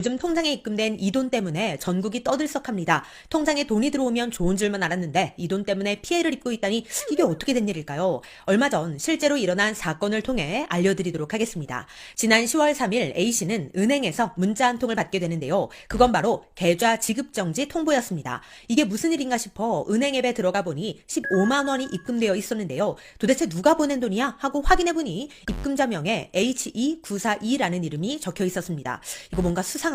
요즘 통장에 입금된 이 돈 때문에 전국이 떠들썩합니다. 통장에 돈이 들어오면 좋은 줄만 알았는데 이 돈 때문에 피해를 입고 있다니 이게 어떻게 된 일일까요? 얼마 전 실제로 일어난 사건을 통해 알려드리도록 하겠습니다. 지난 10월 3일 A씨는 은행에서 문자 한 통을 받게 되는데요. 그건 바로 계좌 지급정지 통보였습니다. 이게 무슨 일인가 싶어 은행 앱에 들어가 보니 15만 원이 입금되어 있었는데요. 도대체 누가 보낸 돈이야? 하고 확인해보니 입금자명에 HE942라는 이름이 적혀 있었습니다. 이거 뭔가 수상하다.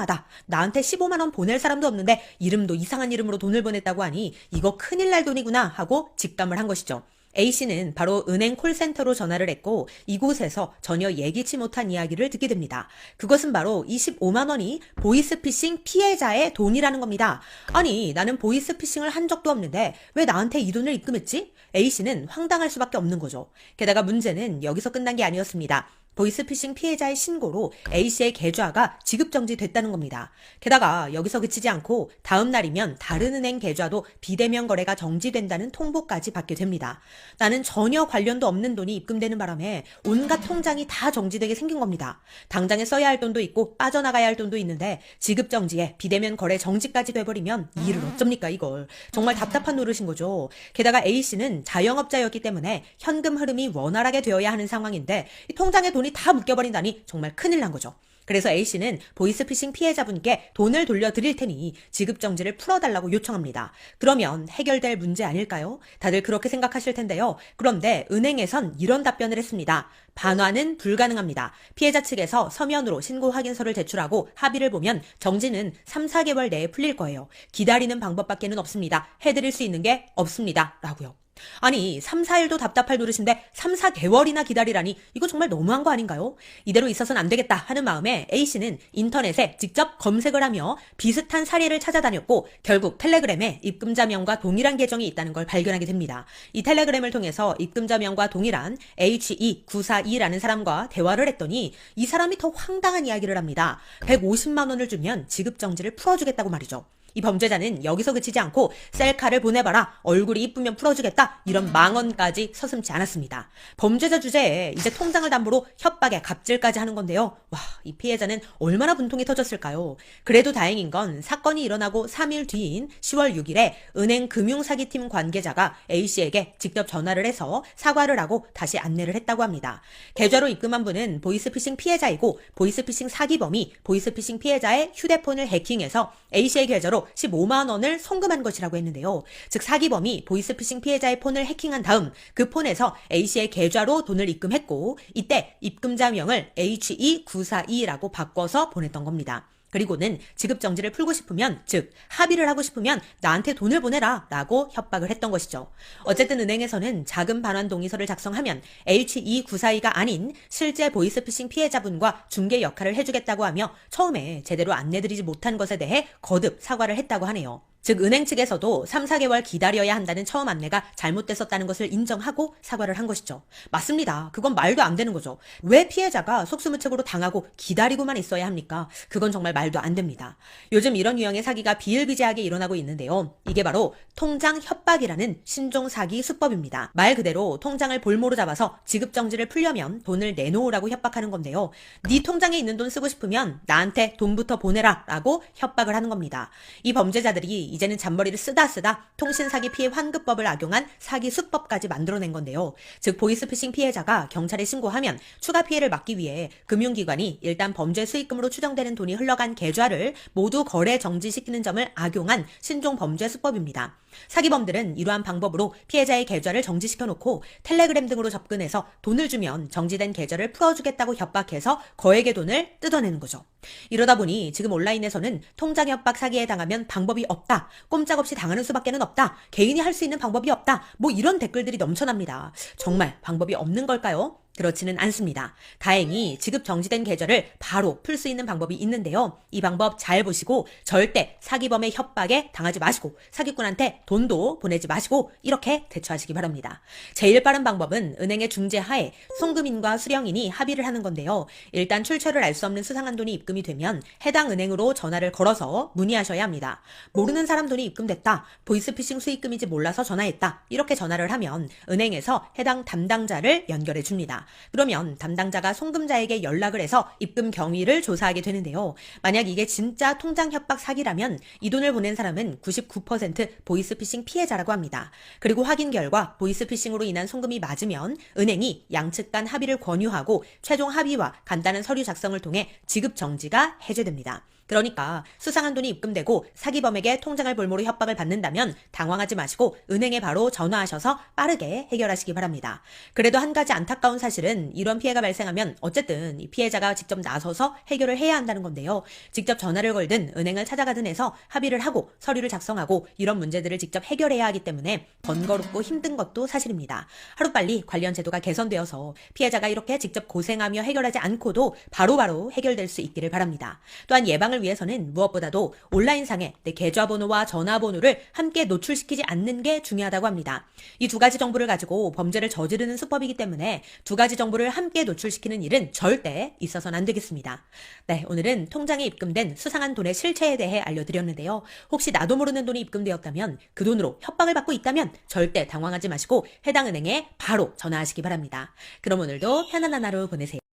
나한테 15만 원 보낼 사람도 없는데 이름도 이상한 이름으로 돈을 보냈다고 하니 이거 큰일 날 돈이구나 하고 직감을 한 것이죠. A씨는 바로 은행 콜센터로 전화를 했고 이곳에서 전혀 예기치 못한 이야기를 듣게 됩니다. 그것은 바로 25만 원이 보이스피싱 피해자의 돈이라는 겁니다. 아니, 나는 보이스피싱을 한 적도 없는데 왜 나한테 이 돈을 입금했지? A씨는 황당할 수밖에 없는 거죠. 게다가 문제는 여기서 끝난 게 아니었습니다. 보이스피싱 피해자의 신고로 A씨의 계좌가 지급정지됐다는 겁니다. 게다가 여기서 그치지 않고 다음 날이면 다른 은행 계좌도 비대면 거래가 정지된다는 통보까지 받게 됩니다. 나는 전혀 관련도 없는 돈이 입금되는 바람에 온갖 통장이 다 정지되게 생긴 겁니다. 당장에 써야 할 돈도 있고 빠져나가야 할 돈도 있는데 지급정지에 비대면 거래 정지까지 돼버리면 이 일을 어쩝니까 이걸. 정말 답답한 노릇인 거죠. 게다가 A씨는 자영업자였기 때문에 현금 흐름이 원활하게 되어야 하는 상황인데 이 통장에 돈이 다 묶여버린다니 정말 큰일 난 거죠. 그래서 A씨는 보이스피싱 피해자분께 돈을 돌려드릴 테니 지급정지를 풀어달라고 요청합니다. 그러면 해결될 문제 아닐까요? 다들 그렇게 생각하실 텐데요. 그런데 은행에선 이런 답변을 했습니다. 반환은 불가능합니다. 피해자 측에서 서면으로 신고 확인서를 제출하고 합의를 보면 정지는 3, 4개월 내에 풀릴 거예요. 기다리는 방법밖에는 없습니다. 해드릴 수 있는 게 없습니다. 라고요. 아니 3, 4일도 답답할 노릇인데 3, 4개월이나 기다리라니 이거 정말 너무한 거 아닌가요? 이대로 있어서는 안 되겠다 하는 마음에 A씨는 인터넷에 직접 검색을 하며 비슷한 사례를 찾아다녔고 결국 텔레그램에 입금자명과 동일한 계정이 있다는 걸 발견하게 됩니다. 이 텔레그램을 통해서 입금자명과 동일한 HE942라는 사람과 대화를 했더니 이 사람이 더 황당한 이야기를 합니다. 150만 원을 주면 지급정지를 풀어주겠다고 말이죠. 이 범죄자는 여기서 그치지 않고 셀카를 보내봐라, 얼굴이 이쁘면 풀어주겠다, 이런 망언까지 서슴지 않았습니다. 범죄자 주제에 이제 통장을 담보로 협박에 갑질까지 하는 건데요. 와, 이 피해자는 얼마나 분통이 터졌을까요? 그래도 다행인 건 사건이 일어나고 3일 뒤인 10월 6일에 은행 금융사기팀 관계자가 A씨에게 직접 전화를 해서 사과를 하고 다시 안내를 했다고 합니다. 계좌로 입금한 분은 보이스피싱 피해자이고 보이스피싱 사기범이 보이스피싱 피해자의 휴대폰을 해킹해서 A씨의 계좌로 15만 원을 송금한 것이라고 했는데요. 즉 사기범이 보이스피싱 피해자의 폰을 해킹한 다음 그 폰에서 A씨의 계좌로 돈을 입금했고 이때 입금자명을 HE942라고 바꿔서 보냈던 겁니다. 그리고는 지급정지를 풀고 싶으면, 즉 합의를 하고 싶으면 나한테 돈을 보내라 라고 협박을 했던 것이죠. 어쨌든 은행에서는 자금 반환 동의서를 작성하면 HE942가 아닌 실제 보이스피싱 피해자분과 중개 역할을 해주겠다고 하며 처음에 제대로 안내드리지 못한 것에 대해 거듭 사과를 했다고 하네요. 즉 은행 측에서도 3, 4개월 기다려야 한다는 처음 안내가 잘못됐었다는 것을 인정하고 사과를 한 것이죠. 맞습니다. 그건 말도 안 되는 거죠. 왜 피해자가 속수무책으로 당하고 기다리고만 있어야 합니까? 그건 정말 말도 안 됩니다. 요즘 이런 유형의 사기가 비일비재하게 일어나고 있는데요. 이게 바로 통장 협박이라는 신종 사기 수법입니다. 말 그대로 통장을 볼모로 잡아서 지급정지를 풀려면 돈을 내놓으라고 협박하는 건데요. 네 통장에 있는 돈 쓰고 싶으면 나한테 돈부터 보내라 라고 협박을 하는 겁니다. 이 범죄자들이 이제는 잔머리를 쓰다 통신사기 피해 환급법을 악용한 사기 수법까지 만들어낸 건데요. 즉 보이스피싱 피해자가 경찰에 신고하면 추가 피해를 막기 위해 금융기관이 일단 범죄 수익금으로 추정되는 돈이 흘러간 계좌를 모두 거래 정지시키는 점을 악용한 신종 범죄 수법입니다. 사기범들은 이러한 방법으로 피해자의 계좌를 정지시켜놓고 텔레그램 등으로 접근해서 돈을 주면 정지된 계좌를 풀어주겠다고 협박해서 거액의 돈을 뜯어내는 거죠. 이러다 보니 지금 온라인에서는 통장 협박 사기에 당하면 방법이 없다, 꼼짝없이 당하는 수밖에는 없다, 개인이 할 수 있는 방법이 없다, 뭐 이런 댓글들이 넘쳐납니다. 정말 방법이 없는 걸까요? 그렇지는 않습니다. 다행히 지급 정지된 계좌를 바로 풀 수 있는 방법이 있는데요. 이 방법 잘 보시고 절대 사기범의 협박에 당하지 마시고 사기꾼한테 돈도 보내지 마시고 이렇게 대처하시기 바랍니다. 제일 빠른 방법은 은행의 중재하에 송금인과 수령인이 합의를 하는 건데요. 일단 출처를 알 수 없는 수상한 돈이 입금이 되면 해당 은행으로 전화를 걸어서 문의하셔야 합니다. 모르는 사람 돈이 입금됐다, 보이스피싱 수익금인지 몰라서 전화했다, 이렇게 전화를 하면 은행에서 해당 담당자를 연결해 줍니다. 그러면 담당자가 송금자에게 연락을 해서 입금 경위를 조사하게 되는데요. 만약 이게 진짜 통장 협박 사기라면 이 돈을 보낸 사람은 99% 보이스피싱 피해자라고 합니다. 그리고 확인 결과 보이스피싱으로 인한 송금이 맞으면 은행이 양측 간 합의를 권유하고 최종 합의와 간단한 서류 작성을 통해 지급 정지가 해제됩니다. 그러니까 수상한 돈이 입금되고 사기범에게 통장을 볼모로 협박을 받는다면 당황하지 마시고 은행에 바로 전화하셔서 빠르게 해결하시기 바랍니다. 그래도 한 가지 안타까운 사실은 이런 피해가 발생하면 어쨌든 이 피해자가 직접 나서서 해결을 해야 한다는 건데요. 직접 전화를 걸든 은행을 찾아가든 해서 합의를 하고 서류를 작성하고 이런 문제들을 직접 해결해야 하기 때문에 번거롭고 힘든 것도 사실입니다. 하루빨리 관련 제도가 개선되어서 피해자가 이렇게 직접 고생하며 해결하지 않고도 바로바로 해결될 수 있기를 바랍니다. 또한 예방을 위해서는 무엇보다도 온라인상에 내 계좌번호와 전화번호를 함께 노출시키지 않는 게 중요하다고 합니다. 이 두 가지 정보를 가지고 범죄를 저지르는 수법이기 때문에 두 가지 정보를 함께 노출시키는 일은 절대 있어서는 안 되겠습니다. 네, 오늘은 통장에 입금된 수상한 돈의 실체에 대해 알려드렸는데요. 혹시 나도 모르는 돈이 입금되었다면 그 돈으로 협박을 받고 있다면 절대 당황하지 마시고 해당 은행에 바로 전화하시기 바랍니다. 그럼 오늘도 편안한 하루 보내세요.